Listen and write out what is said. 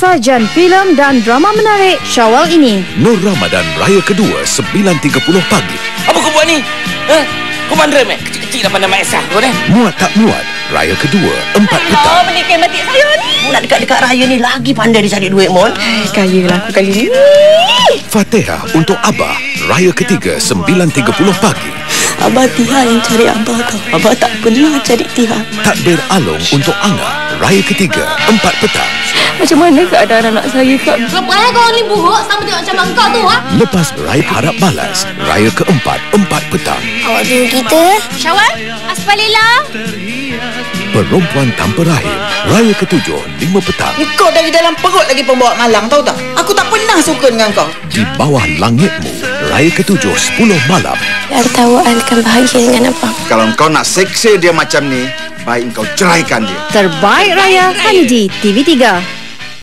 sajian filem dan drama menarik Syawal ini. Nur Ramadan Raya Kedua 9.30 pagi. Apa kau buat ni? Kau mandrem kecil-kecil dah pandai main sah kau dah. Muat tak muat Raya Kedua 4 petang. Menikah mati saya ni. Nak dekat-dekat raya ni lagi pandai dia cari duit, Mon. Kaya lah aku kali ni. Fatihah untuk Abah Raya Ketiga 9.30 pagi. Abah Tiha yang cari Abah tau. Abah tak pernah cari Tiha. Takbir Along untuk Angah Raya Ketiga 4 petang. Macam mana keadaan anak saya, Kak? Kenapa kau ni buruk sama tengok macam engkau tu, ha? Lepas Raya Harap Balas Raya Keempat 4 petang. Awak tunggu kita. Syawal, Asfalillah. Perempuan Tanpa Rahim Raya Ketujuh 5 petang. Kau dari dalam perut lagi pembawa malang, tahu tak? Aku tak pernah suka dengan kau. Di Bawah Langitmu Raya Ketujuh 10 malam. Biar tahu akan bahagia dengan abang. Kalau kau nak seksa dia macam ni, baik kau ceraikan dia. Terbaik Raya hanya di TV3.